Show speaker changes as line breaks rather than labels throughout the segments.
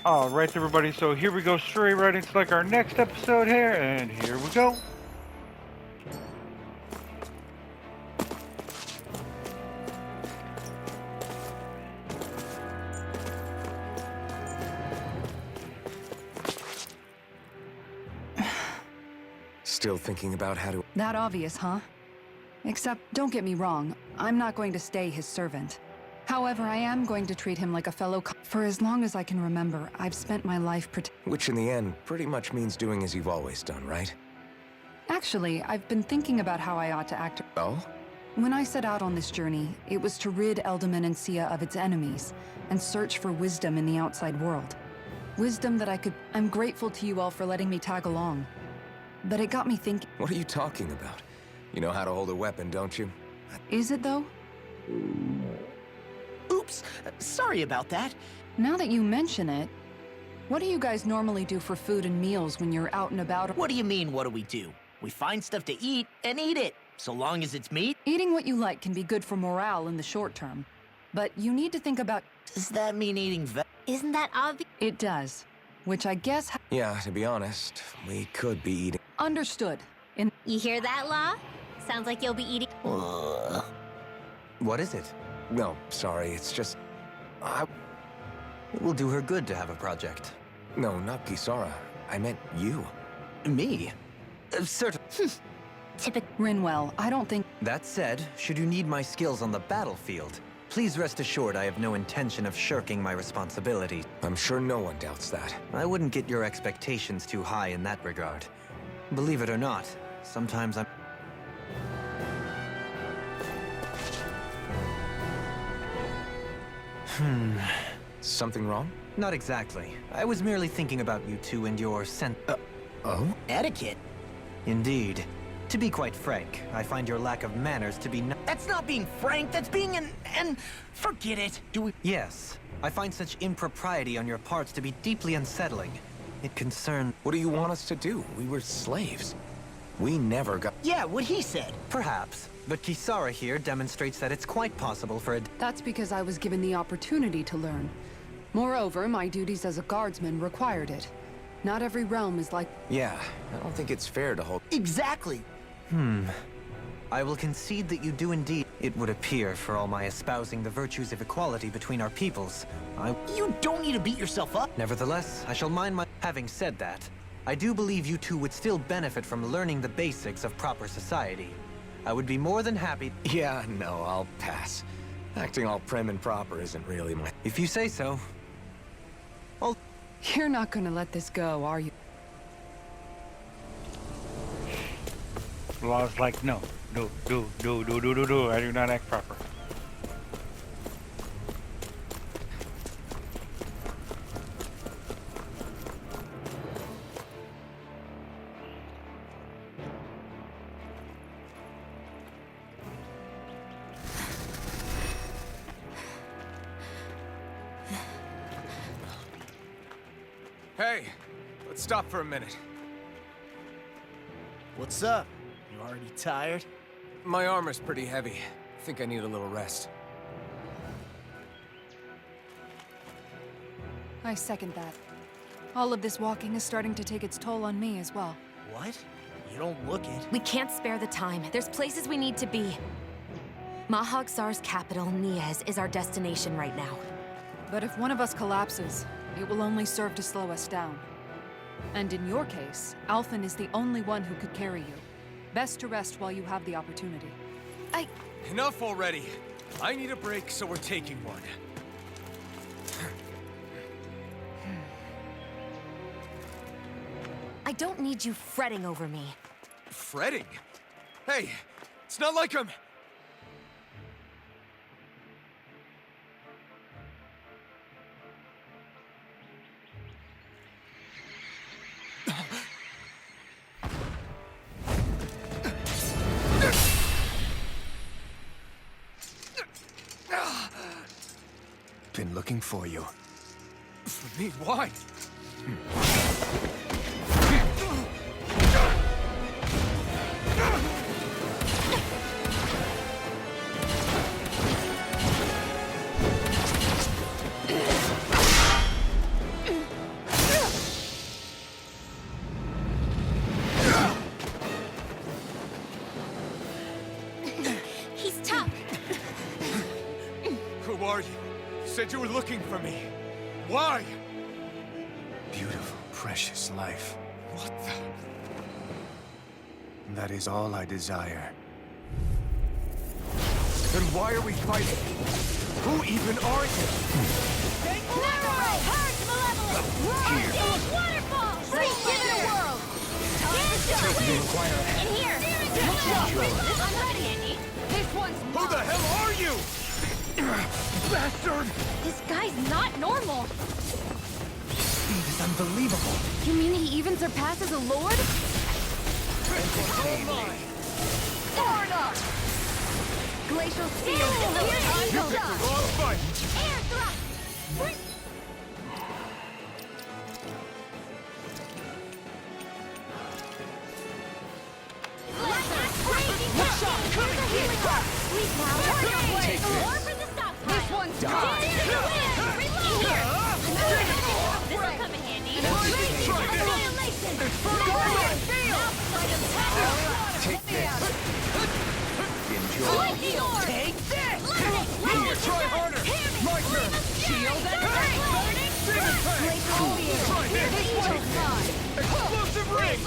Alright everybody, so here we go straight right into like our next episode here, and here we go.
Still thinking about how to...
That obvious, huh? Except, don't get me wrong, I'm not going to stay his servant. However, I am going to treat him like a fellow for as long as I can remember, I've spent my life
Which in the end, pretty much means doing as you've always done, right?
Actually, I've been thinking about how I ought to act.
Oh?
When I set out on this journey, it was to rid Eldaman and Sia of its enemies, and search for wisdom in the outside world. Wisdom that I could... I'm grateful to you all for letting me tag along. But it got me thinking...
What are you talking about? You know how to hold a weapon, don't you?
Is it, though?
Oops, sorry about that.
Now that you mention it, what do you guys normally do for food and meals when you're out and about?
What do you mean, what do we do? We find stuff to eat and eat it, so long as it's meat.
Eating what you like can be good for morale in the short term, but you need to think about...
Does that mean eating
Isn't that obvious?
It does, which I guess...
Yeah, to be honest, we could be eating...
Understood.
You hear that, Law? Sounds like you'll be eating.
What is it?
No, sorry, it's just...
It will do her good to have a project.
No, not Kisara. I meant you.
Me? Certain.
Typical.
Rinwell, I don't think...
That said, should you need my skills on the battlefield, please rest assured I have no intention of shirking my responsibility.
I'm sure no one doubts that.
I wouldn't get your expectations too high in that regard. Believe it or not, sometimes I'm...
Something wrong?
Not exactly. I was merely thinking about you two and your
Oh?
etiquette?
Indeed. To be quite frank, I find your lack of manners to be
That's not being frank, that's being an... Forget it. Do we...
Yes. I find such impropriety on your parts to be deeply unsettling. It concerns...
What do you want us to do? We were slaves. We never got...
Yeah, what he said.
Perhaps. But Kisara here demonstrates that it's quite possible for a...
That's because I was given the opportunity to learn. Moreover, my duties as a guardsman required it. Not every realm is like...
Yeah, I don't think it's fair to hold...
Exactly.
I will concede that you do indeed. It would appear, for all my espousing the virtues of equality between our peoples,
You don't need to beat yourself up.
Nevertheless, I shall mind my... Having said that, I do believe you two would still benefit from learning the basics of proper society. I would be more than happy...
Yeah, no, I'll pass. Acting all prim and proper isn't really my...
If you say so.
You're not gonna let this go, are you?
Law's like, no, do, I do not act proper.
Hey, let's stop for a minute.
What's up? You already tired?
My armor's pretty heavy. I think I need a little rest.
I second that. All of this walking is starting to take its toll on me as well.
What? You don't look it.
We can't spare the time. There's places we need to be. Mahag-Sar's capital, Niez, is our destination right now.
But if one of us collapses, it will only serve to slow us down. And in your case, Alphen is the only one who could carry you. Best to rest while you have the opportunity.
Enough already. I need a break, so we're taking one.
I don't need you fretting over me.
Fretting? Hey, it's not like I'm...
Been looking for you.
For me, why? said you were looking for me. Why? Beautiful, precious life. What the? That is all I desire. Then why are we fighting? Who even are you? Who the hell are you? Bastard!
This guy's not normal.
Speed is unbelievable.
You mean he even surpasses a lord? Glacial steel.
You picked the wrong fight!
Air thrust.
This one's gone. This'll come in handy.
Take this. Enjoy.
Take this!
Here, try harder! My turn!
Shield and
Explosive ring!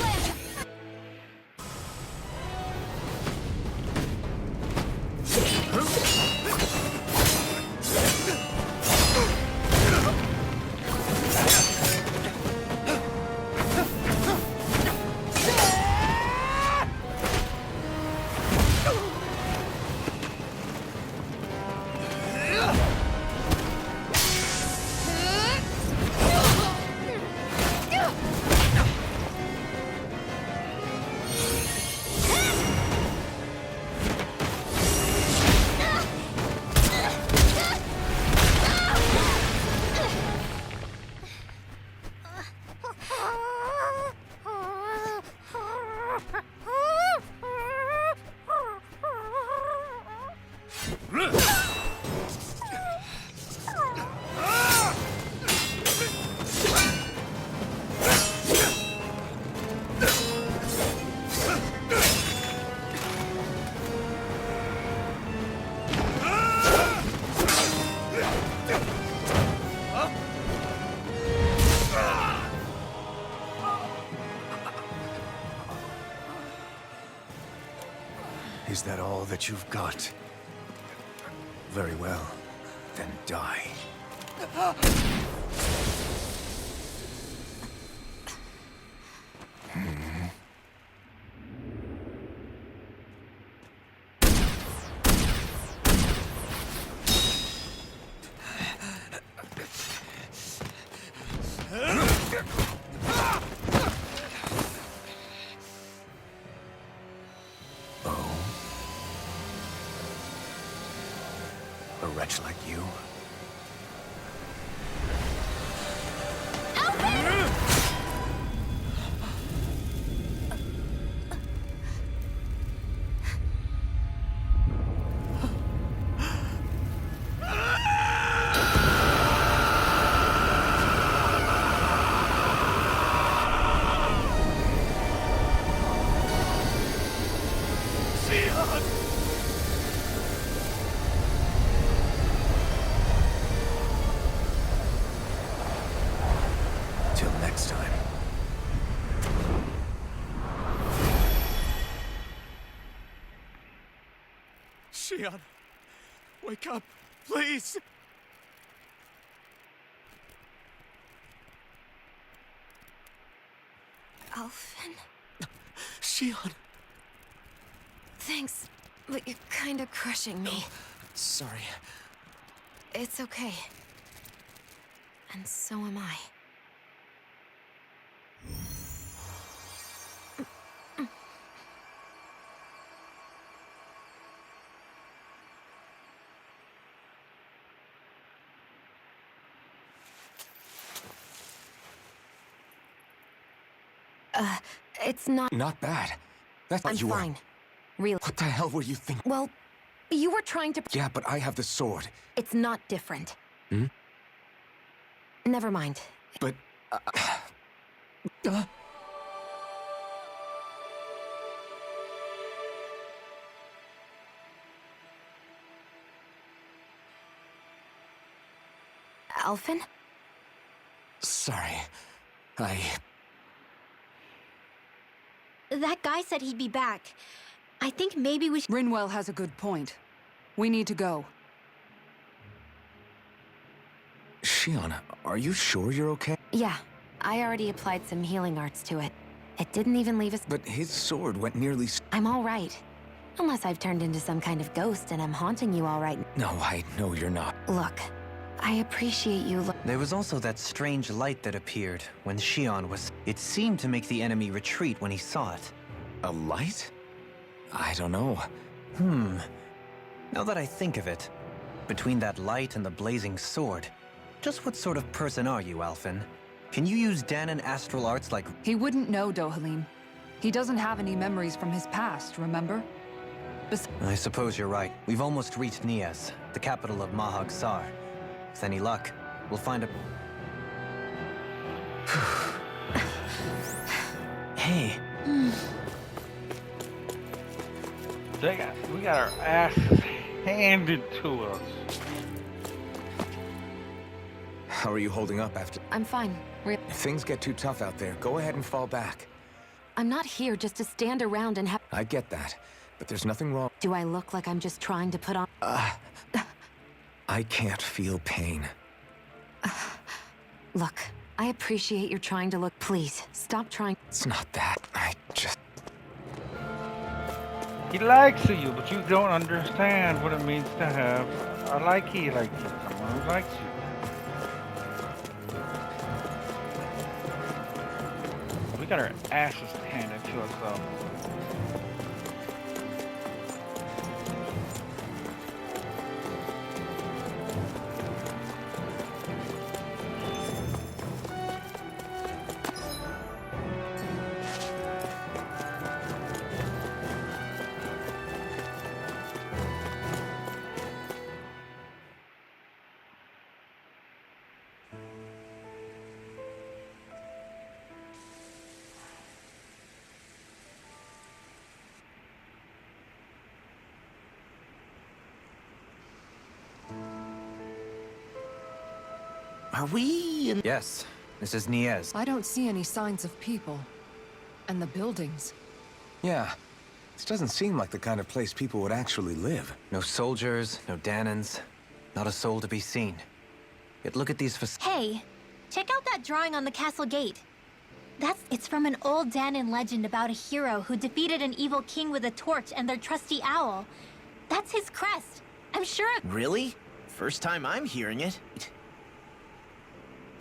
Is that all that you've got? Very well. Then die. A wretch like you? Till next time. Shion, wake up, please!
Alphen?
Shion!
Thanks, but you're kind of crushing me.
Sorry.
It's okay. And so am I. It's not...
Not bad. That's what
I'm
you
fine. Really.
What the hell were you thinking?
Well, you were trying to...
Yeah, but I have the sword.
It's not different.
Hmm?
Never mind.
But...
Alphen?
Sorry.
That guy said he'd be back. I think maybe we should...
Rinwell has a good point. We need to go.
Shion, are you sure you're okay?
Yeah, I already applied some healing arts to it. It didn't even leave us.
But his sword went nearly...
I'm all right. Unless I've turned into some kind of ghost and I'm haunting you all right.
No, I know you're not.
Look, I appreciate you.
There was also that strange light that appeared when Shion was... It seemed to make the enemy retreat when he saw it.
A light? I don't know.
Now that I think of it, between that light and the blazing sword, just what sort of person are you, Alphen? Can you use Danon astral arts like...
He wouldn't know, Dohalim. He doesn't have any memories from his past, remember?
I suppose you're right. We've almost reached Niez, the capital of Mahag Sar. With any luck, we'll find a...
Hey,
We got our asses handed to us.
How are you holding up after...
I'm fine.
If things get too tough out there, go ahead and fall back.
I'm not here just to stand around and have...
I get that, but there's nothing wrong.
Do I look like I'm just trying to put on...
I can't feel pain.
Look, I appreciate you're trying to look... Please, stop trying...
It's not that. I just...
He likes you, but you don't understand what it means to have a likey like you, someone who likes you. We got our asses handed to us, though.
are we in...
Yes, this is Niez.
I don't see any signs of people. And the buildings.
Yeah. This doesn't seem like the kind of place people would actually live.
No soldiers, no Danons, not a soul to be seen. Yet look at these
Hey, check out that drawing on the castle gate. It's from an old Danon legend about a hero who defeated an evil king with a torch and their trusty owl. That's his crest. I'm sure
Really? First time I'm hearing it.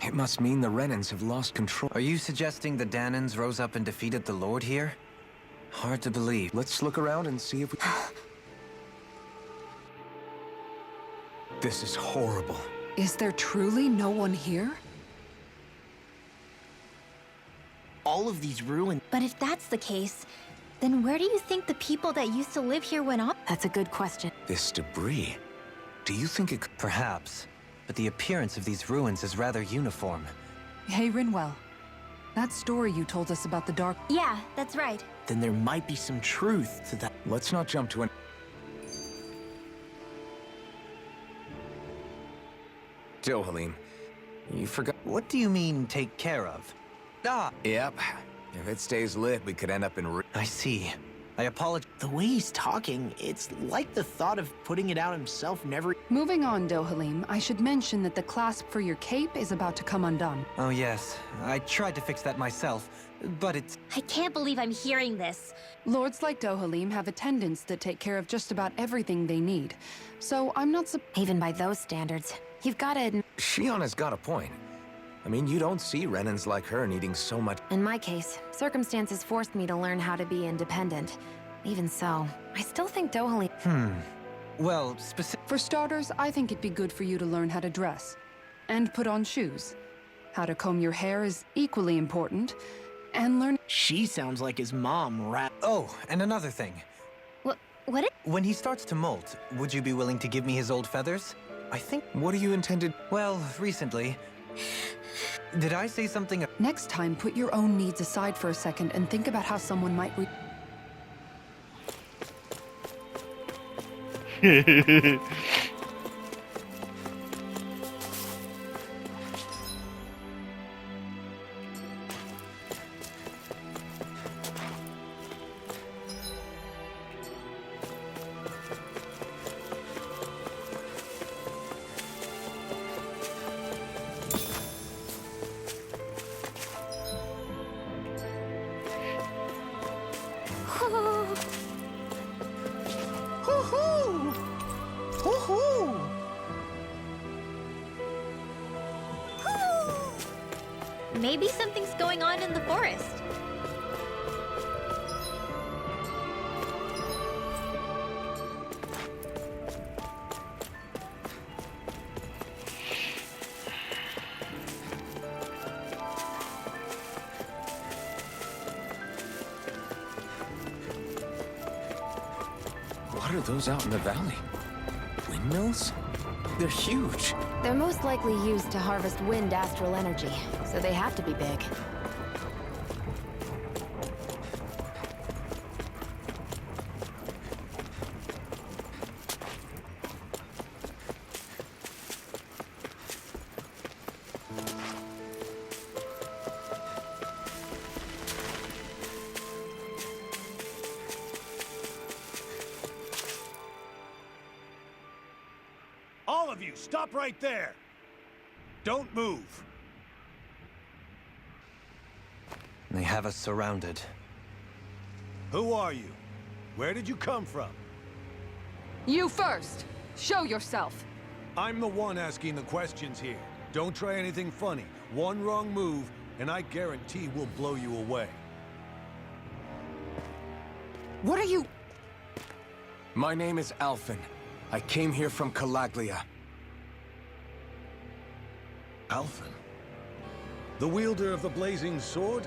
It must mean the Renans have lost control.
Are you suggesting the Danons rose up and defeated the Lord here? Hard to believe.
Let's look around and see if we... This is horrible.
Is there truly no one here?
All of these ruins...
But if that's the case, then where do you think the people that used to live here went on?
That's a good question.
This debris... Do you think it could...
Perhaps, but the appearance of these ruins is rather uniform.
Hey, Rinwell. That story you told us about the dark...
Yeah, that's right.
Then there might be some truth to that.
Let's not jump to an... Dohalim, you forgot...
What do you mean, take care of? Ah,
Yep. If it stays lit, we could end up in...
I see. I apologize.
The way he's talking, it's like the thought of putting it out himself never...
Moving on, Dohalim, I should mention that the clasp for your cape is about to come undone.
Oh yes, I tried to fix that myself, but it's...
I can't believe I'm hearing this.
Lords like Dohalim have attendants that take care of just about everything they need. So I'm not
Even by those standards, you've got to...
Shion has got a point. I mean, you don't see Renans like her needing so much...
In my case, circumstances forced me to learn how to be independent. Even so, I still think Dohalim...
Well,
For starters, I think it'd be good for you to learn how to dress. And put on shoes. How to comb your hair is equally important. And learn...
She sounds like his mom
Oh, and another thing.
What it?
When he starts to molt, would you be willing to give me his old feathers? I think...
What do you intended...
Well, recently... Did I say something...
Next time, put your own needs aside for a second and think about how someone might
Maybe something's going on in the forest.
What are those out in the valley? Windmills? They're huge.
They're most likely used to harvest wind astral energy, so they have to be big.
All of you, stop right there! Don't move!
They have us surrounded.
Who are you? Where did you come from?
You first! Show yourself!
I'm the one asking the questions here. Don't try anything funny. One wrong move, and I guarantee we'll blow you away.
What are you...
My name is Alphen. I came here from Calaglia.
Alphen? The wielder of the blazing sword?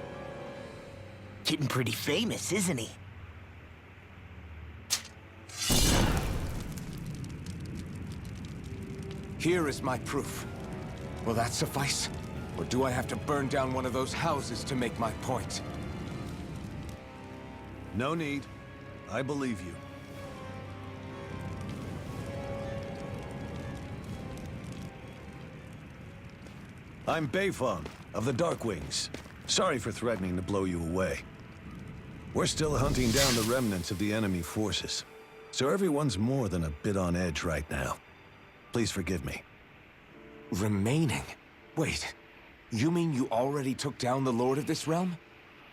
Getting pretty famous, isn't he?
Here is my proof. Will that suffice? Or do I have to burn down one of those houses to make my point?
No need. I believe you. I'm Beifong, of the Darkwings. Sorry for threatening to blow you away. We're still hunting down the remnants of the enemy forces, so everyone's more than a bit on edge right now. Please forgive me.
Remaining? Wait, you mean you already took down the Lord of this realm?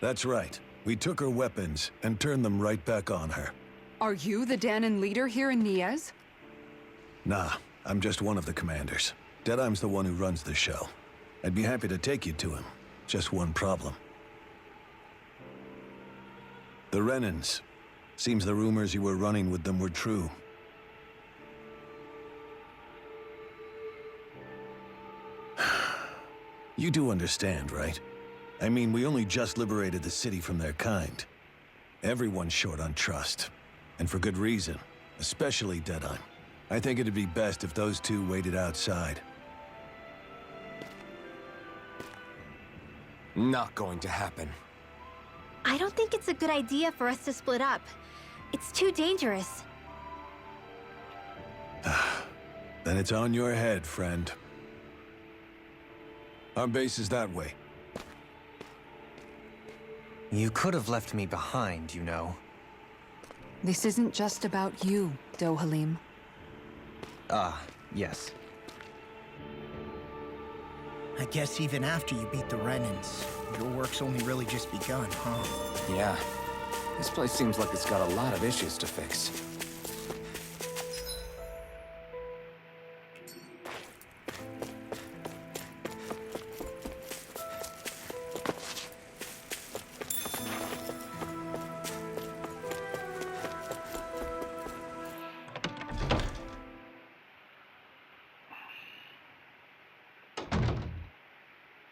That's right. We took her weapons and turned them right back on her.
Are you the Danon leader here in Niez?
Nah, I'm just one of the commanders. Deadeye's the one who runs the show. I'd be happy to take you to him. Just one problem. The Renans. Seems the rumors you were running with them were true. You do understand, right? I mean, we only just liberated the city from their kind. Everyone's short on trust. And for good reason. Especially Deadeye. I think it'd be best if those two waited outside.
Not going to happen.
I don't think it's a good idea for us to split up. It's too dangerous.
Then it's on your head, friend. Our base is that way.
You could have left me behind, you know.
This isn't just about you, Dohalim.
Ah, yes.
I guess even after you beat the Renans, your work's only really just begun, huh?
Yeah. This place seems like it's got a lot of issues to fix.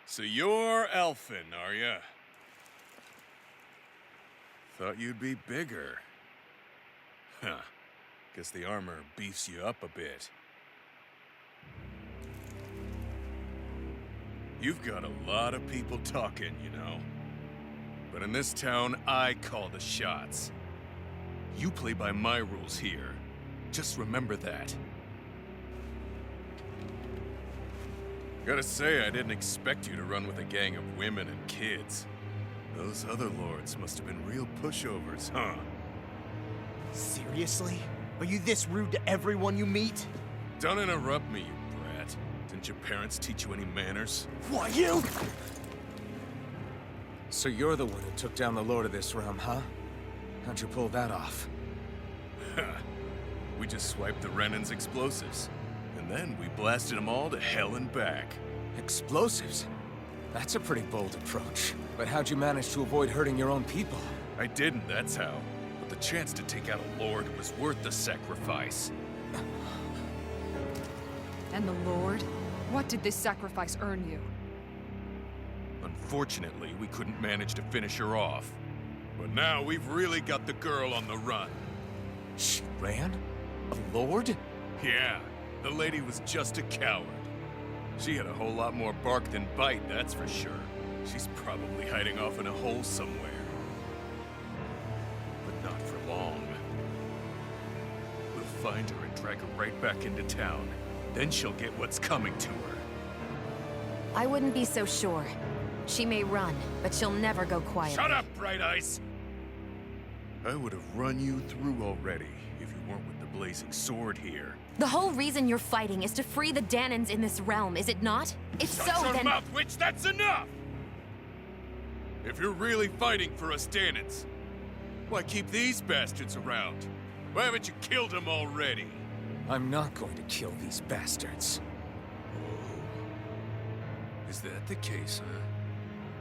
So you're Elfin, are ya? Thought you'd be bigger. Huh. Guess the armor beefs you up a bit. You've got a lot of people talking, you know. But in this town, I call the shots. You play by my rules here. Just remember that. Gotta say, I didn't expect you to run with a gang of women and kids. Those other lords must have been real pushovers, huh?
Seriously? Are you this rude to everyone you meet?
Don't interrupt me, you brat. Didn't your parents teach you any manners?
What, you?
So you're the one who took down the Lord of this realm, huh? How'd you pull that off?
We just swiped the Renan's explosives. And then we blasted them all to hell and back.
Explosives? That's a pretty bold approach. But how'd you manage to avoid hurting your own people?
I didn't, that's how. But the chance to take out a lord was worth the sacrifice.
And the Lord? What did this sacrifice earn you?
Unfortunately, we couldn't manage to finish her off. But now we've really got the girl on the run.
She ran? A lord?
Yeah, the lady was just a coward. She had a whole lot more bark than bite, that's for sure. She's probably hiding off in a hole somewhere. But not for long. We'll find her and drag her right back into town. Then she'll get what's coming to her.
I wouldn't be so sure. She may run, but she'll never go quiet.
Shut up, Bright Eyes! I would have run you through already if you weren't with the blazing sword here.
The whole reason you're fighting is to free the Danans in this realm, is it not? If so,
Shut your
then...
mouth, witch! That's enough! If you're really fighting for us Danans, why keep these bastards around? Why haven't you killed them already?
I'm not going to kill these bastards.
Oh. Is that the case, huh?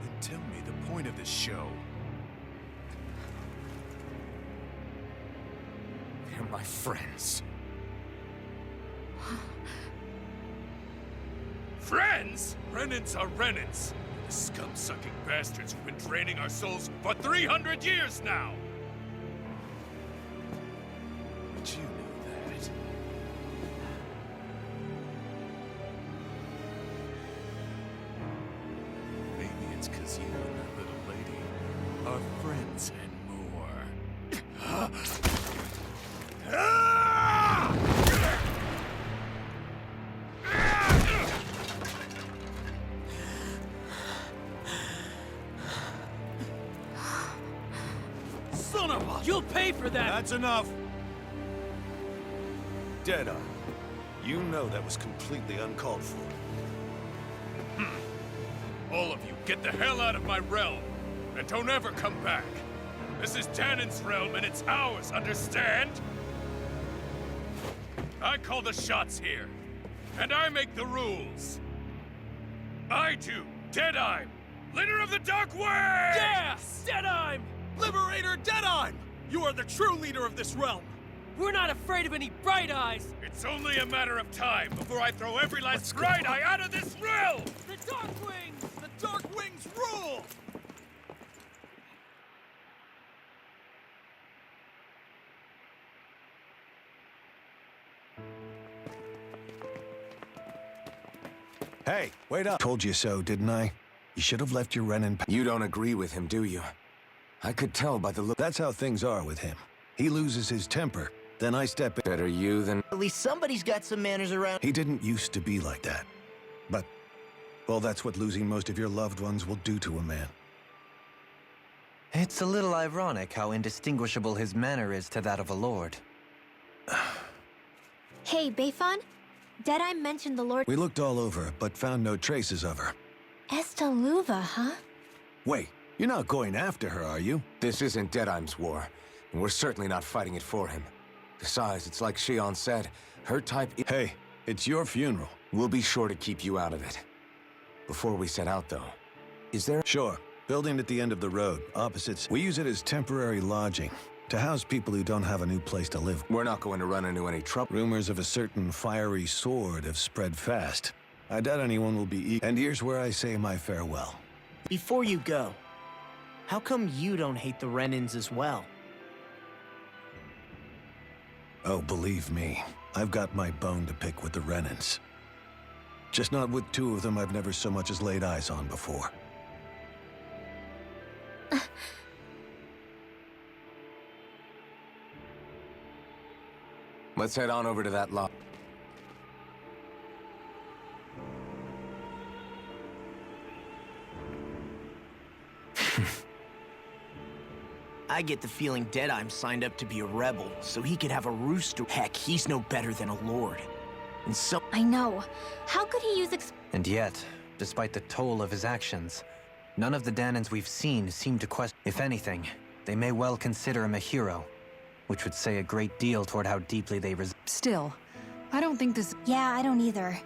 Then tell me the point of this show.
They're my friends.
Friends? Renans are Renans. The scum-sucking bastards who've been draining our souls for 300 years now! But you know that. Maybe it's 'cause you and that little lady are friends and more.
Son of a... You'll pay for that!
That's enough! Deadeye, you know that was completely uncalled for.
All of you, get the hell out of my realm! And don't ever come back! This is Danan's realm and it's ours, understand? I call the shots here. And I make the rules. I do, Deadeye, leader of the Dark Wings!
Yeah! Deadeye! Liberator Deadeye! You are the true leader of this realm! We're not afraid of any Bright Eyes!
It's only a matter of time before I throw every last Bright Eye out of this realm!
The Dark Wings! The Dark Wings rule!
Hey, wait up. Told you so, didn't I? You should have left your Renin.
You don't agree with him, do you? I could tell by the look.
That's how things are with him. He loses his temper, then I step in.
Better you than...
At least somebody's got some manners around.
He didn't used to be like that. But, well, that's what losing most of your loved ones will do to a man.
It's a little ironic how indistinguishable his manner is to that of a lord.
Hey, Bayfon? Deadeye mentioned the Lord...
We looked all over, but found no traces of her.
Estaluva, huh?
Wait, you're not going after her, are you?
This isn't Deadeye's war, and we're certainly not fighting it for him. Besides, it's like Shion said, her type...
Hey, it's your funeral.
We'll be sure to keep you out of it. Before we set out, though, is there...
Sure. Building at the end of the road, opposites. We use it as temporary lodging, to house people who don't have a new place to live.
We're not going to run into any trouble.
Rumors of a certain fiery sword have spread fast. I doubt anyone will be And here's where I say my farewell.
Before you go, how come you don't hate the Renins as well?
Oh, believe me, I've got my bone to pick with the Renins. Just not with two of them I've never so much as laid eyes on before.
Let's head on over to that lot.
I get the feeling Deadeye's signed up to be a rebel, so he could have a rooster. Heck, he's no better than a lord. And so...
I know. How could he use
And yet, despite the toll of his actions, none of the Danans we've seen seem to question. If anything, they may well consider him a hero, which would say a great deal toward how deeply they
Still, I don't think this...
Yeah, I don't either.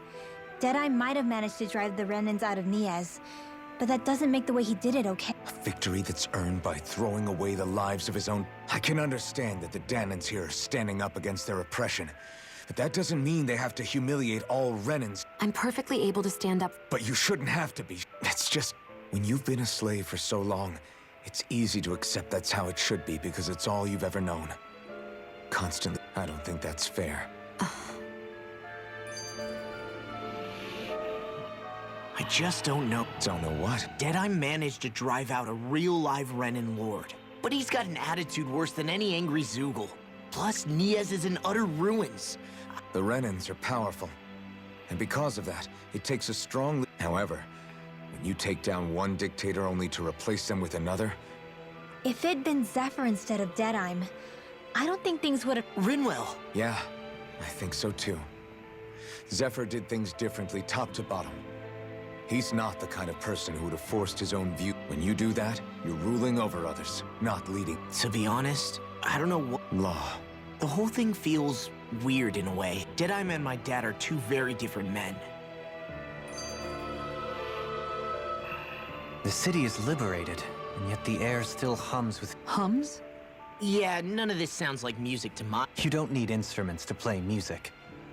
Deadeye might have managed to drive the Renins out of Niez, but that doesn't make the way he did it okay.
A victory that's earned by throwing away the lives of his own... I can understand that the Danans here are standing up against their oppression, but that doesn't mean they have to humiliate all Renans.
I'm perfectly able to stand up.
But you shouldn't have to be. It's just... When you've been a slave for so long, it's easy to accept that's how it should be because it's all you've ever known. Constantly. I don't think that's fair.
I just don't know.
Don't know what?
Deadeye managed to drive out a real live Renan Lord, but he's got an attitude worse than any angry Zoogle. Plus, Niez is in utter ruins.
The Renans are powerful, and because of that, it takes a strong... However, when you take down one dictator only to replace them with another...
If it'd been Zephyr instead of Deadeye, I don't think things would have...
Rinwell!
Yeah, I think so too. Zephyr did things differently, top to bottom. He's not the kind of person who would have forced his own view. When you do that, you're ruling over others, not leading.
To be honest, I don't know what...
Law.
The whole thing feels weird in a way. Deadeye and my dad are two very different men.
The city is liberated, and yet the air still hums with...
Hums?
Yeah, none of this sounds like music to my...
You don't need instruments to play music.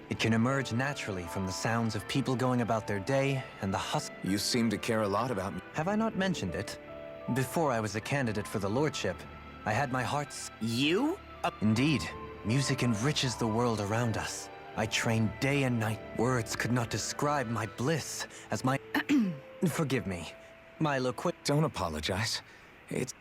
It can emerge naturally from the sounds of people going about their day and the hustle.
You seem to care a lot about me.
Have I not mentioned it? Before I was a candidate for the lordship, I had my heart's...
You?
Indeed, music enriches the world around us. I trained day and night. Words could not describe my bliss as my... Forgive me. My
Don't apologize. It's...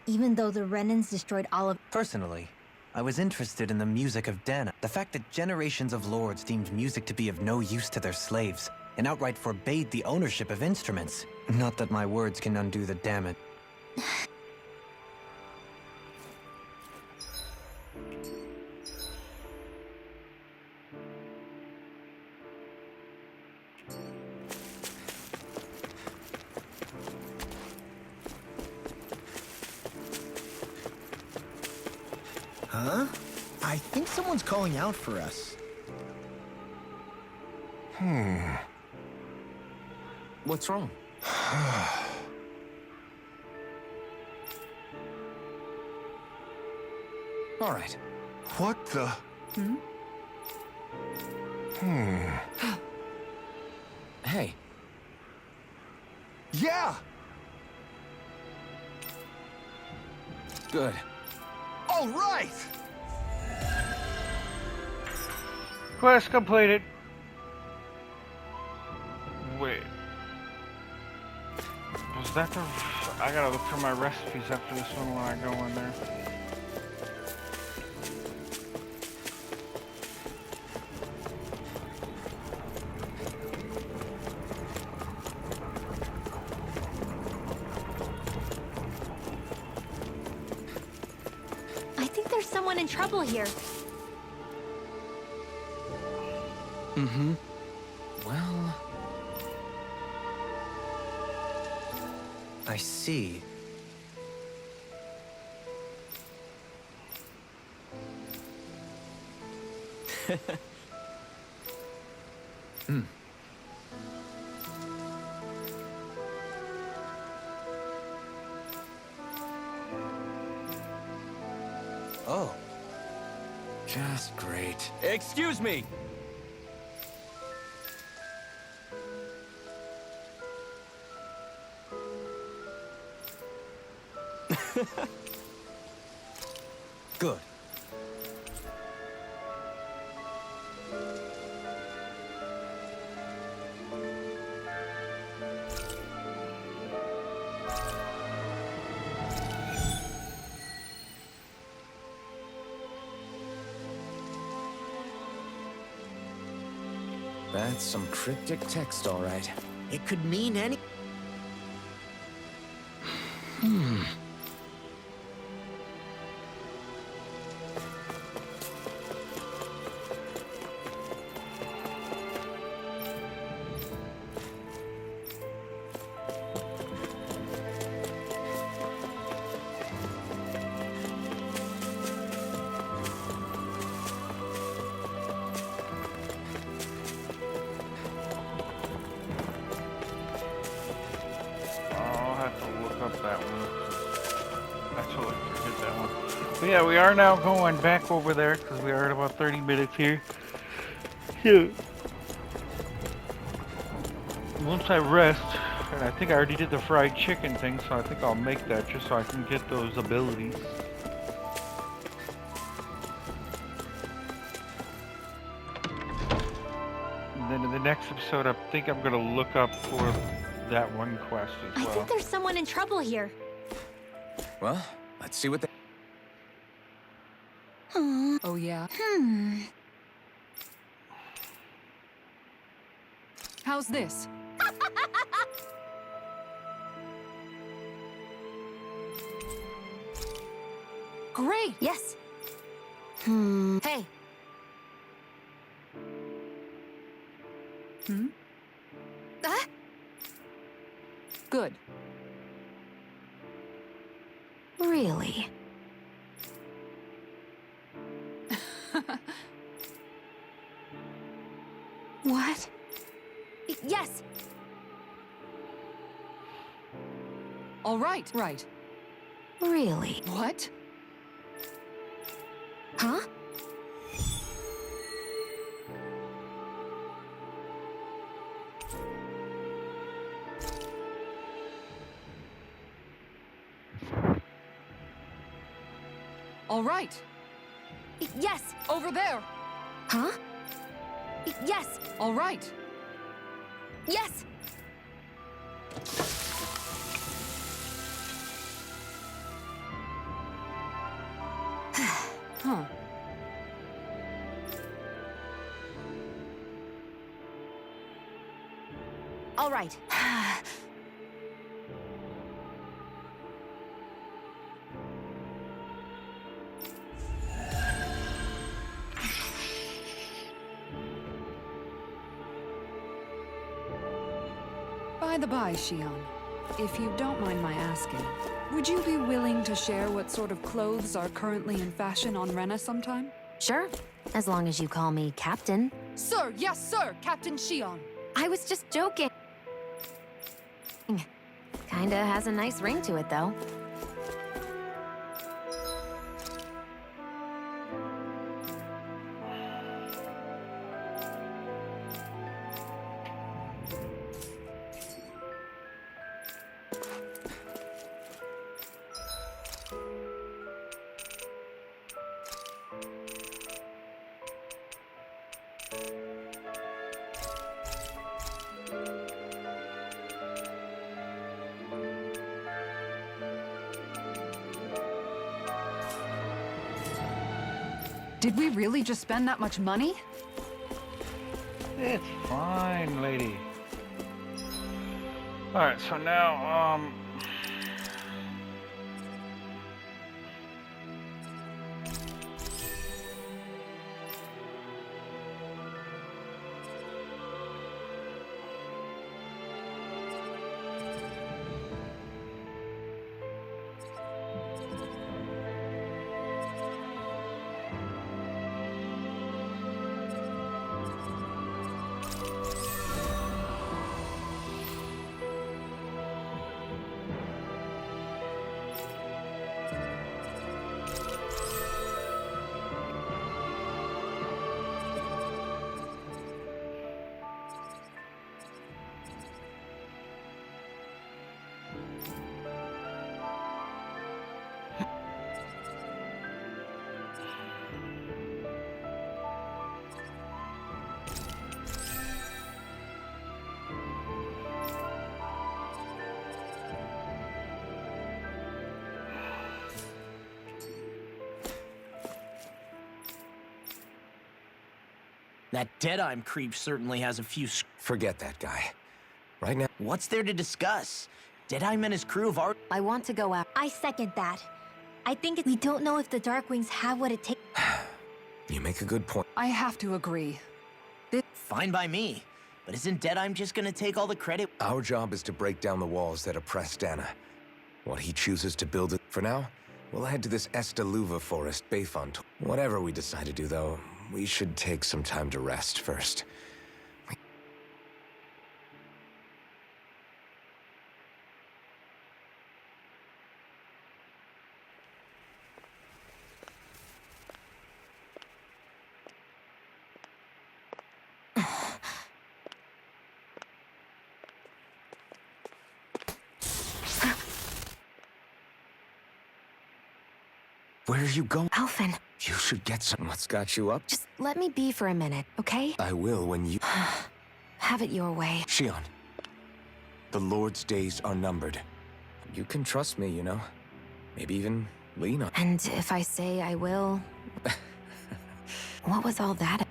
Even though the Renans destroyed all of...
Personally, I was interested in the music of Dana. The fact that generations of lords deemed music to be of no use to their slaves, and outright forbade the ownership of instruments. Not that my words can undo the damage.
Huh? I think someone's calling out for us.
What's wrong? All right.
What the?
Hey.
Yeah!
Good.
All right!
Quest completed. Wait. Was that the... I gotta look for my recipes after this one when I go in there.
I think there's someone in trouble here.
Well...
I see. Oh.
Just great.
Excuse me!
Good.
That's some cryptic text, all right.
It could mean any...
up that one. I totally forget that one. But yeah, we are now going back over there because we are at about 30 minutes here. Shoot. Once I rest, and I think I already did the fried chicken thing, so I think I'll make that just so I can get those abilities. And then in the next episode, I think I'm going to look up for that one quest as well.
I think there's someone in trouble here.
Well, let's see what they...
Oh, yeah? How's this? Great!
Yes. Hey.
Good.
Really? What? Yes!
All right, right.
Really?
What?
Huh?
All right.
Yes!
Over there.
Huh? Yes!
All right.
Yes!
Huh.
All right.
By the by, Shion, if you don't mind my asking, would you be willing to share what sort of clothes are currently in fashion on Rena sometime?
Sure. As long as you call me Captain.
Sir, yes, sir, Captain Shion.
I was just joking. Kinda has a nice ring to it, though.
Did we really just spend that much money?
It's fine, lady. Alright, so now,
That Deadeye creep certainly has a few.
Forget that guy. Right now...
What's there to discuss? Deadeye and his crew have already.
I want to go out.
I second that. I think we don't know if the Darkwings have what it takes.
You make a good point.
I have to agree.
Fine by me. But isn't Deadeye just gonna take all the credit?
Our job is to break down the walls that oppress Dana. What he chooses to build it. For now, we'll head to this Estaluva forest Bayfont. Whatever we decide to do, though, we should take some time to rest first. Where are you going?
Alphen,
You should get some. What's got you up?
just let me be for a minute, okay?
I will when you...
Have it your way.
Shion, the Lord's days are numbered. You can trust me, you know? Maybe even lean on...
And if I say I will... What was all that?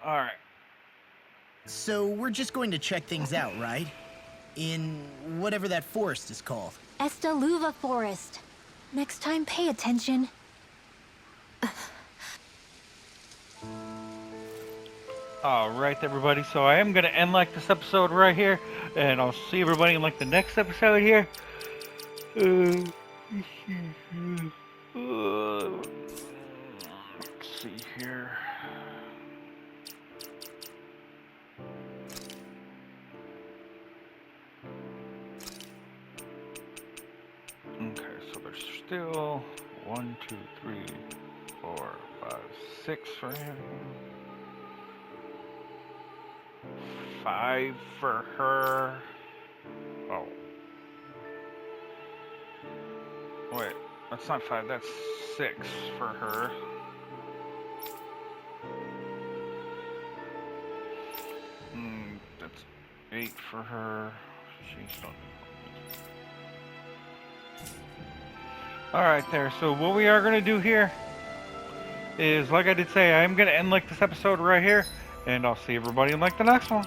Alright.
So we're just going to check things out, right? In whatever that forest is called.
Estaluva Forest. Next time, pay attention.
Alright, everybody. So I am going to end like this episode right here. And I'll see everybody in like the next episode here. Let's see here. Okay, so there's still 1, 2, 3, 4, 5, 6 for him. 5 for her. Oh. Wait, that's not 5, that's 6 for her. That's 8 for her. She's not. Alright there, so what we are going to do here is, like I did say, I am going to end like this episode right here, and I'll see everybody in like the next one.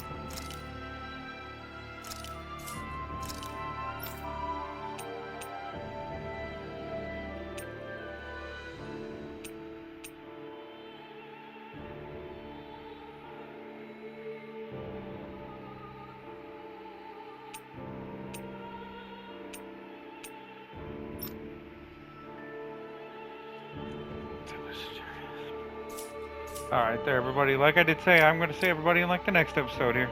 Alright there, everybody. Like I did say, I'm going to see everybody in like the next episode here.